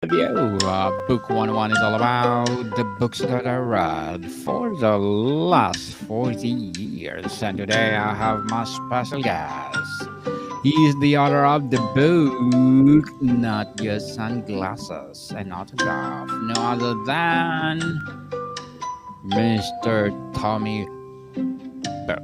Review. Book 101 is all about the books that I read for the last 40 years. And today I have my special guest. He is the author of the book, Not Just Sunglasses, an autograph, no other than Mr. Tommy Burke.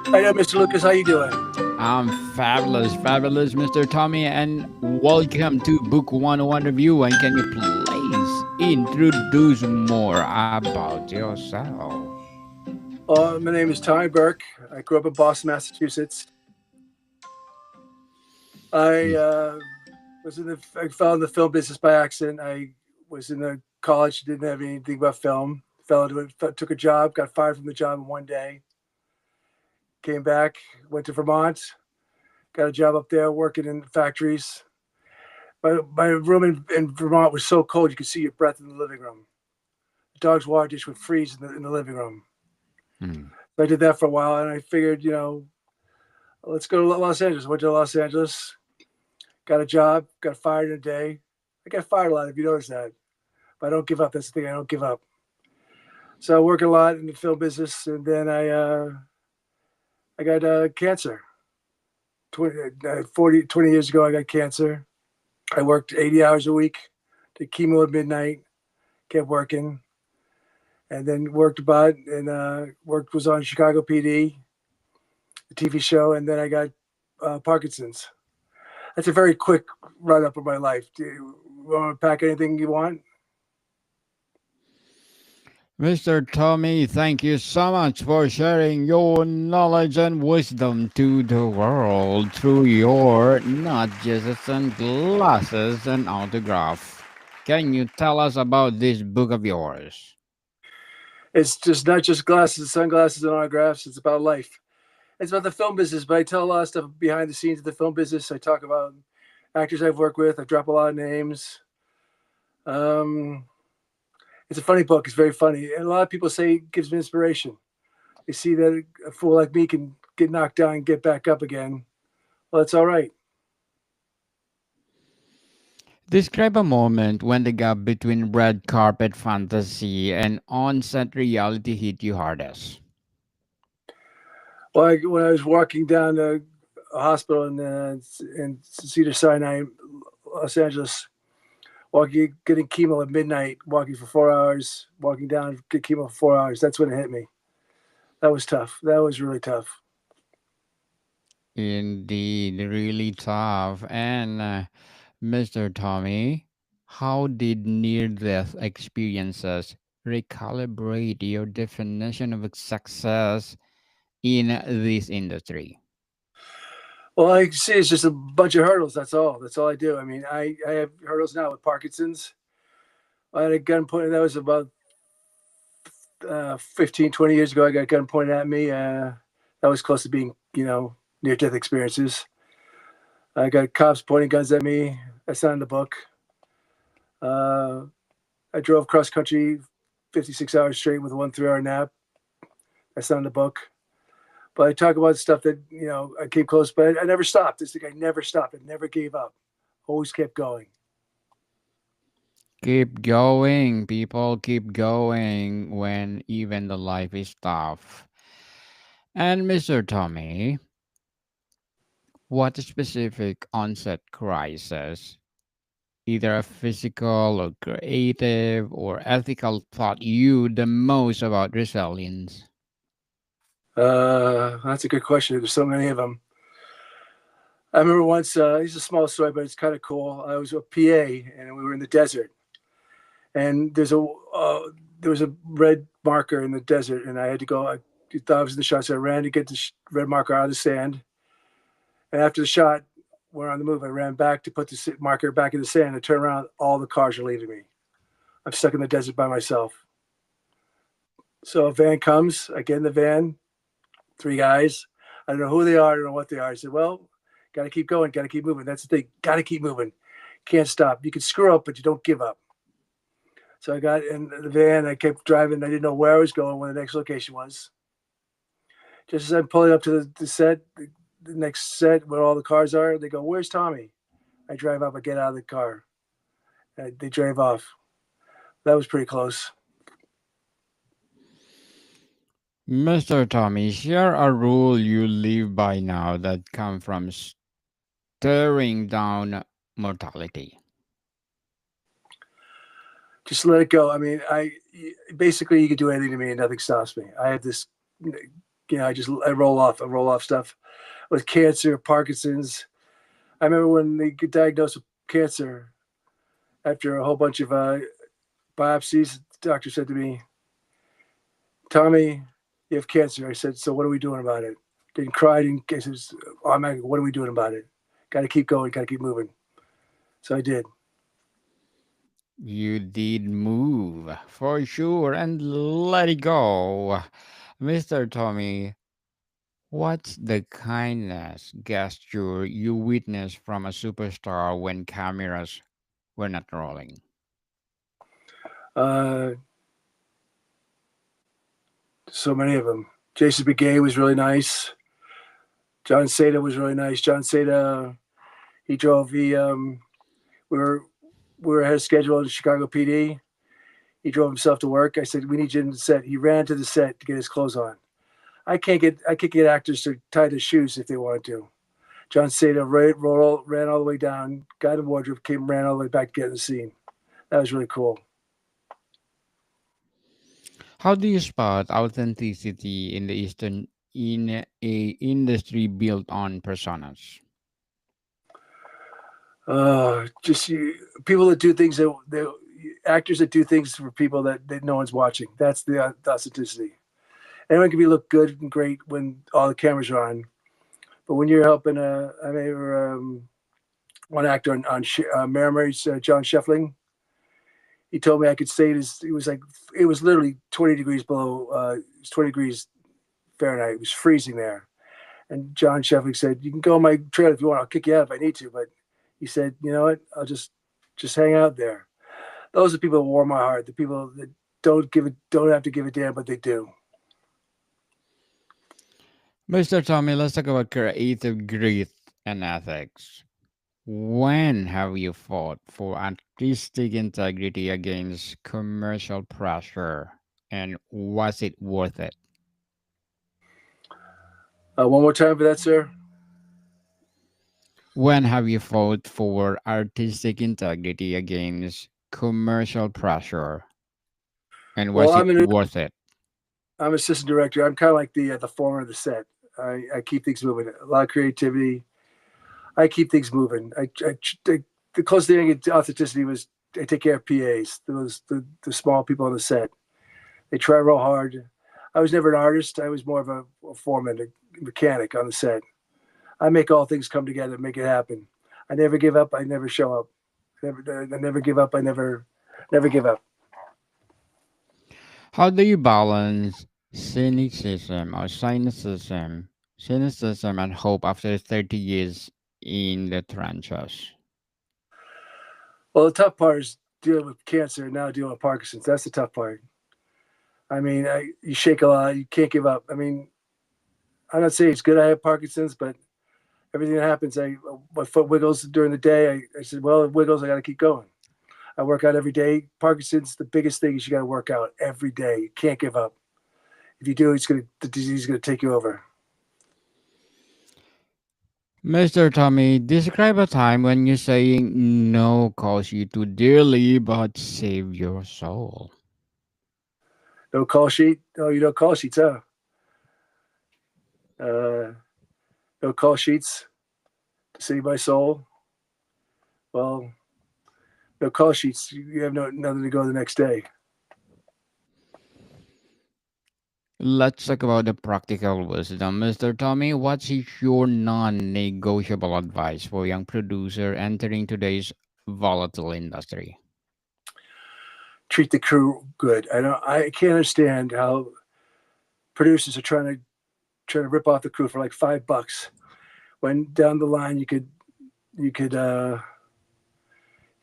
How you doing, Mr. Lucas? How you doing? I'm fabulous, fabulous, Mr. Tommy, and welcome to Book 101 Review. And can you please introduce more about yourself? My name is Tommy Burke. I grew up in Boston, Massachusetts. I I fell in the film business by accident. I was in the college, didn't have anything about film. Fell into it, took a job, got fired from the job in one day. Came back, went to Vermont, got a job up there working in factories. My room in Vermont was so cold you could see your breath in the living room. The dog's water dish would freeze in the living room. Hmm. So I did that for a while, and I figured, let's go to Los Angeles. Went to Los Angeles, got a job, got fired in a day. I got fired a lot, if you notice that. But I don't give up. That's the thing. I don't give up. So I work a lot in the film business, and then I got cancer. 20 years ago, I got cancer. I worked 80 hours a week, did chemo at midnight, kept working, and then worked about and was on Chicago PD, the TV show, and then I got Parkinson's. That's a very quick run up of my life. Do you want to pack anything you want? Mr. Tommy, thank you so much for sharing your knowledge and wisdom to the world through your not just sunglasses and autograph. Can you tell us about this book of yours? It's just not just glasses, sunglasses, and autographs. It's about life. It's about the film business, but I tell a lot of stuff behind the scenes of the film business. I talk about actors I've worked with. I drop a lot of names. Um, it's a funny book. It's very funny. And a lot of people say it gives me inspiration. They see that a fool like me can get knocked down and get back up again. Well, it's all right. Describe a moment when the gap between red carpet fantasy and on set reality hit you hardest. Well, when I was walking down the hospital in Cedar Sinai, Los Angeles, walking, getting chemo at midnight, walking for 4 hours, walking down, get chemo for 4 hours. That's when it hit me. That was tough. That was really tough. Indeed, really tough. And Mr. Tommy, how did near death experiences recalibrate your definition of success in this industry? Well, I see it's just a bunch of hurdles. That's all. That's all I do. I mean, I have hurdles now with Parkinson's. I had a gun pointed. That was about 15, 20 years ago. I got a gun pointed at me. That was close to being, near death experiences. I got cops pointing guns at me. That's not in the book. Uh, I drove cross country 56 hours straight with a 1 3 hour nap. That's not in the book. But I talk about stuff that, I came close, but I never stopped. It's like I never stopped. I never gave up. Always kept going. Keep going, people, keep going when even the life is tough. And Mr. Tommy, what specific onset crisis, either a physical or creative or ethical, taught you the most about resilience? That's a good question. There's so many of them. I remember once, it's a small story, but it's kind of cool. I was a PA and we were in the desert. And there was a red marker in the desert, and I had to go. I thought I was in the shot, so I ran to get the red marker out of the sand. And after the shot, we're on the move. I ran back to put the marker back in the sand. I turned around, all the cars are leaving me. I'm stuck in the desert by myself. So a van comes. I get in the van. 3 guys. I don't know who they are. I don't know what they are. I said, "Well, got to keep going. Got to keep moving. That's the thing. Got to keep moving. Can't stop. You can screw up, but you don't give up." So I got in the van. I kept driving. I didn't know where I was going, where the next location was. Just as I'm pulling up to the set, the next set where all the cars are, they go, "Where's Tommy?" I drive up, I get out of the car. They drive off. That was pretty close. Mr. Tommy, share a rule you live by now that come from staring down mortality. Just let it go. I mean, I basically you can do anything to me and nothing stops me. I have this, I roll off. I roll off stuff with cancer, Parkinson's. I remember when they get diagnosed with cancer after a whole bunch of biopsies. The doctor said to me, "Tommy, you have cancer." I said, "So what are we doing about it?" Didn't cry. Didn't. I said, "Automatically, what are we doing about it? Got to keep going. Got to keep moving." So I did. You did move for sure and let it go. Mr. Tommy, what's the kindness gesture you witnessed from a superstar when cameras were not rolling? Uh, so many of them. Jason Begay was really nice. John Seda was really nice. John Seda, he drove. We were we were ahead of schedule in Chicago PD. He drove himself to work. I said, "We need you in the set." He ran to the set to get his clothes on. I can't get actors to tie their shoes if they wanted to. John Seda ran all the way down, got in wardrobe, came ran all the way back to get in the scene. That was really cool. How do you spot authenticity in the Eastern in a industry built on personas? Just people that do things that actors that do things for people that no one's watching. That's the authenticity. Anyone can be look good and great when all the cameras are on, but when you're helping I remember one actor on Marymount's John Sheffling. He told me I could stay. It was literally 20 degrees below. It was 20 degrees Fahrenheit. It was freezing there. And John Sheffling said, "You can go on my trailer if you want. I'll kick you out if I need to." But he said, "You know what? I'll just hang out there." Those are people that warm my heart. The people that don't have to give a damn, but they do. Mr. Tommy, let's talk about creative grit and ethics. When have you fought for artistic integrity against commercial pressure? And was it worth it? One more time for that, sir. When have you fought for artistic integrity against commercial pressure? And Well, was it worth it? I'm assistant director. I'm kind of like the foreman of the set. I keep things moving. A lot of creativity. I keep things moving. The closest thing I get to authenticity was I take care of PAs. Those the small people on the set. They try real hard. I was never an artist. I was more of a foreman, a mechanic on the set. I make all things come together, make it happen. I never give up. I never show up. I never give up. I never give up. How do you balance cynicism and hope after 30 years in the trenches? Well, the tough part is dealing with cancer and now dealing with Parkinson's. That's the tough part. I mean, you shake a lot. You can't give up. I mean, I'm not saying it's good I have Parkinson's, but everything that happens, my foot wiggles during the day. I said, well, it wiggles. I got to keep going. I work out every day. Parkinson's, the biggest thing is you got to work out every day. You can't give up. If you do, the disease is gonna take you over. Mr. Tommy, describe a time when you're saying no cost you too dearly but save your soul. No call sheet. Oh, you know call sheets, huh? Uh, no call sheets to save my soul. Well, no call sheets. You have nothing to go the next day. Let's talk about the practical wisdom. Mr. Tommy, what's your non negotiable advice for young producer entering today's volatile industry? Treat the crew good. I can't understand how producers are trying to rip off the crew for like $5 when down the line you could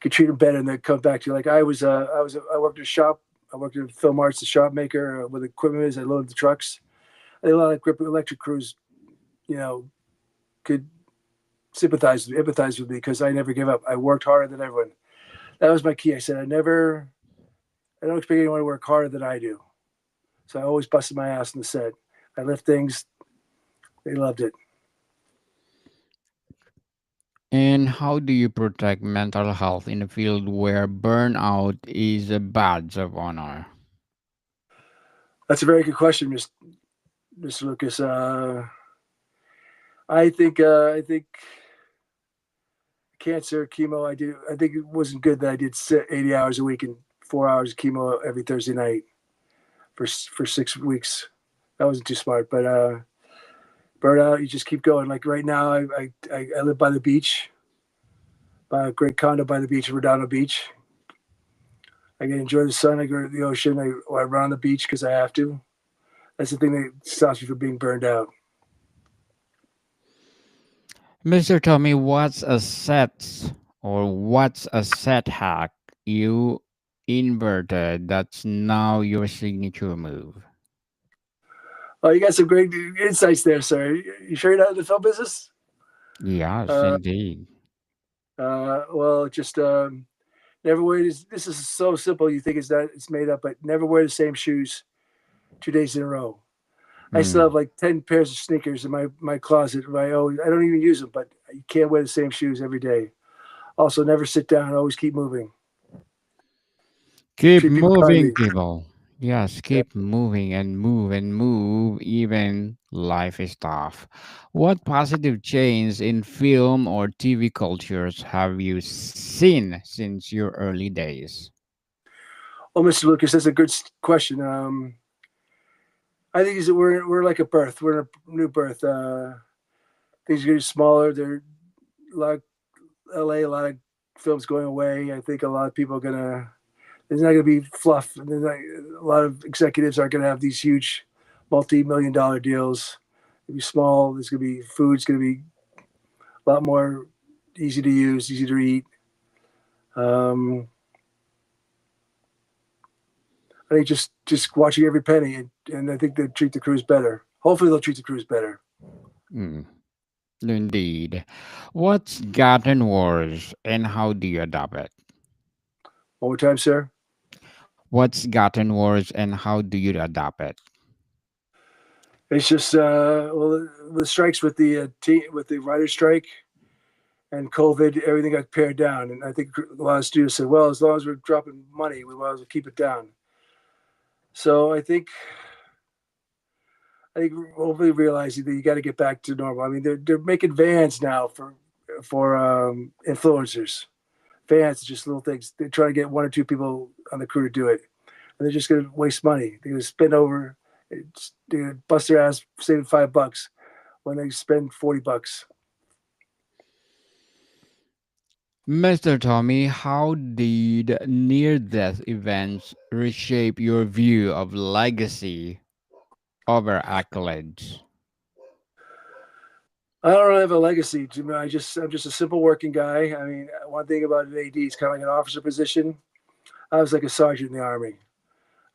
treat them better and they come back to you. Like I worked in a shop. I worked in Film Arts, the shop maker, where the equipment is. I loaded the trucks. I did a lot of electric crews. You know, could empathize with me because I never give up. I worked harder than everyone. That was my key. I said I don't expect anyone to work harder than I do. So I always busted my ass in the set. I lift things. They loved it. And how do you protect mental health in a field where burnout is a badge of honor? That's a very good question, Mr. Lucas. I think cancer chemo. I do. I think it wasn't good that I did 80 hours a week and 4 hours of chemo every Thursday night for 6 weeks. That wasn't too smart. But burnout, you just keep going. Like right now, I live by the beach, by a great condo by the beach, Redondo Beach. I can enjoy the sun. I go to the ocean. I run on the beach because I have to. That's the thing that stops me from being burned out. Mr. Tommy, what's a set hack you inverted that's now your signature move? Oh, you got some great insights there, sir. You sure you're not in the film business? Yes, Uh, indeed. well, just never wear this. This is so simple. You think it's made up, but never wear the same shoes 2 days in a row. I still Mm. have like 10 pairs of sneakers in my closet. I don't even use them, but you can't wear the same shoes every day. Also, never sit down. Always keep moving. Keep Treat people moving, kindly. people. Yes, Yeah. keep moving and move, even life is tough. What positive change in film or TV cultures have you seen since your early days? Well, Mr. Lucas, that's a good question. I think is that we're like a birth. We're in a new birth. Things are getting smaller. There, a lot of LA, a lot of films going away. I think a lot of people are gonna. There's not gonna be fluff. And a lot of executives aren't gonna have these huge, multi-million-dollar deals. It'll be small. There's gonna be food's gonna be a lot more easy to use, easy to eat. Um, I think just watching every penny, and I think they treat the crews better. Hopefully, they'll treat the crews better. Mm, indeed. What's gotten worse and how do you adopt it? One more time, sir. What's gotten worse and how do you adopt it? It's just well, the strikes with with the writer's strike and COVID, everything got pared down. And I think a lot of studios said, well, as long as we're dropping money, we might as well keep it down. So I think hopefully realizing that you got to get back to normal. I mean, they're making vans now for influencers. Vans, just little things. They're trying to get one or two people on the crew to do it, and they're just going to waste money. They're going to spend over. They're going to bust their ass saving $5 when they spend $40. Mr. Tommy, how did near death events reshape your view of legacy over accolades? I don't really have a legacy. I'm just a simple working guy. I mean, one thing about an AD is kind of like an officer position. I was like a sergeant in the army.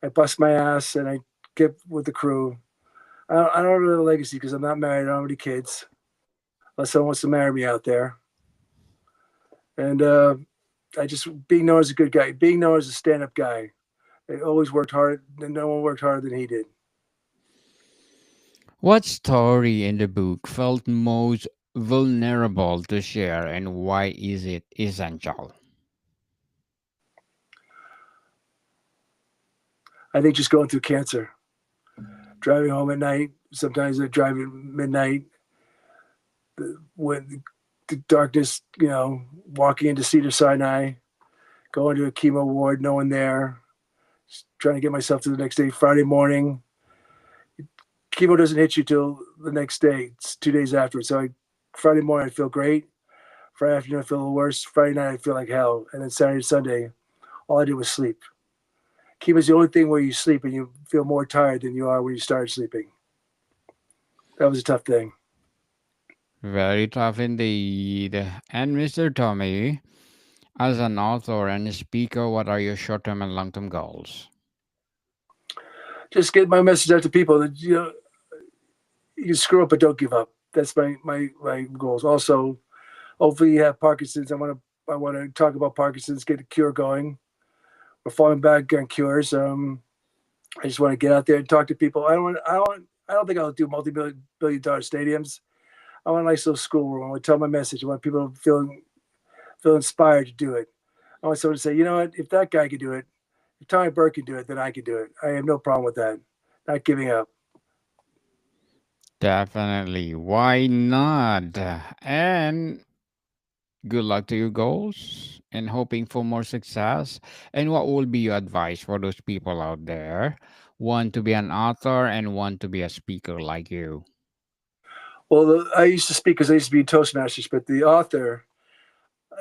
I bust my ass and I get with the crew. I don't really have a legacy because I'm not married. I don't have any kids, unless someone wants to marry me out there. And I just being known as a good guy, being known as a stand-up guy. I always worked hard, and no one worked harder than he did. What story in the book felt most vulnerable to share and why is it essential? I think just going through cancer, driving home at night. Sometimes I drive at midnight when the darkness. Walking into Cedar Sinai, going to a chemo ward, no one there. Trying to get myself to the next day, Friday morning. Chemo doesn't hit you till the next day. It's 2 days afterwards. So Friday morning I feel great. Friday afternoon I feel a little worse. Friday night I feel like hell. And then Saturday, Sunday, all I did was sleep. Chemo is the only thing where you sleep and you feel more tired than you are when you started sleeping. That was a tough thing. Very tough indeed. And Mr. Tommy, as an author and a speaker, what are your short term and long term goals? Just get my message out to people that you can screw up but don't give up. That's my goals. Also, Hopefully, you have Parkinson's. I want to talk about Parkinson's, get a cure going. We're falling back on cures. I just want to get out there and talk to people. I don't think I'll do multi-billion dollar stadiums. I want a nice little schoolroom. I want to tell my message. I want people to feel inspired to do it. I want someone to say, you know what, if that guy could do it, if Tommy Burke can do it, then I can do it. I have no problem with that. Not giving up. Definitely. Why not? And good luck to your goals and hoping for more success. And what will be your advice for those people out there? Want to be an author and want to be a speaker like you. Well, I used to speak because I used to be in Toastmasters, but the author,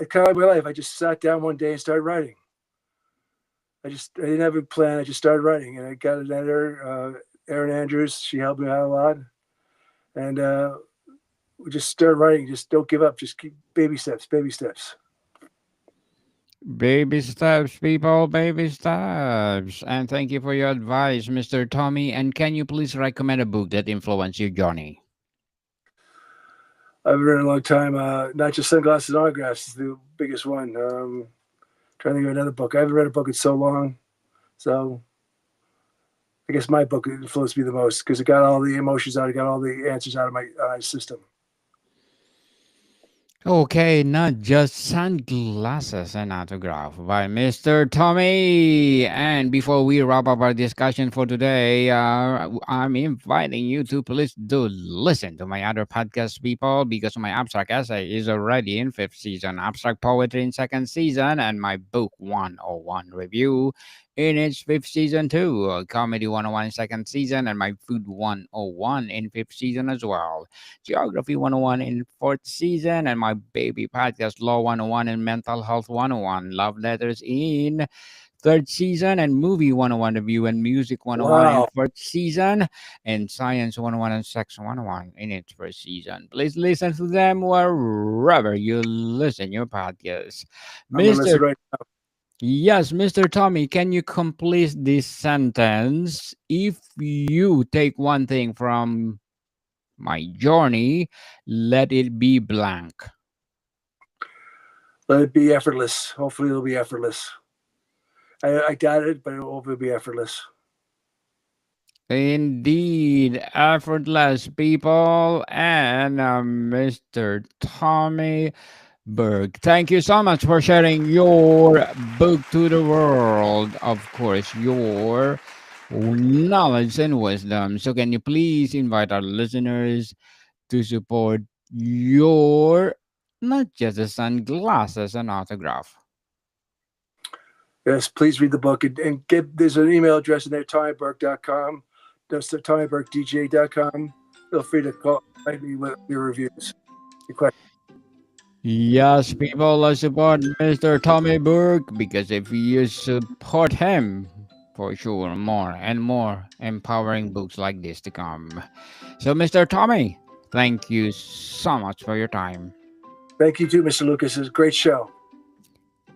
kind of like my life, I just sat down one day and started writing. I didn't have a plan. I just started writing, and I got an editor, Erin Andrews. She helped me out a lot, and we just started writing. Just don't give up. Just keep baby steps, baby steps. Baby steps, people, baby steps. And thank you for your advice, Mr. Tommy. And can you please recommend a book that influenced your journey? I've been reading a long time. Not just sunglasses and autographs is the biggest one. Trying to think of another book. I haven't read a book in so long, so I guess my book influenced me the most because it got all the emotions out. It got all the answers out of my system. Okay, not just sunglasses and autograph by Mr. Tommy. And before we wrap up our discussion for today, I'm inviting you to please do listen to my other podcast, people, because my abstract essay is already in fifth season, abstract poetry in second season, and my book 101 review in its fifth season too, comedy 101 in second season, and my food 101 in fifth season as well. Geography 101 in fourth season, and my baby podcast Law 101 and Mental Health 101. Love Letters in third season, and Movie 101 review and Music 101 in Wow, fourth season, and Science 101 and Sex 101 in its first season. Please listen to them wherever you listen your podcast. I'm gonna Mr. listen right. Yes, Mr. Tommy, can you complete this sentence? If you take one thing from my journey, let it be blank. Let it be effortless. Hopefully, it'll be effortless. I doubt it, but it'll hopefully be effortless. Indeed, effortless people and Mr. Tommy Burke. Thank you so much for sharing your book to the world. Of course, your knowledge and wisdom. So, can you please invite our listeners to support your not just the sunglasses and autograph? Yes, please read the book and get. There's an email address in there, TommyBurke.com. That's TommyBurkeDJ.com. Feel free to write me with your reviews. Your questions. Yes, people, let's support Mr. Tommy Burke because if you support him, for sure, more and more empowering books like this to come. So, Mr. Tommy, thank you so much for your time. Thank you too, Mr. Lucas. It's a great show.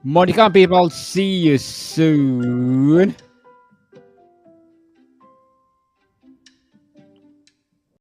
Monica, people, see you soon.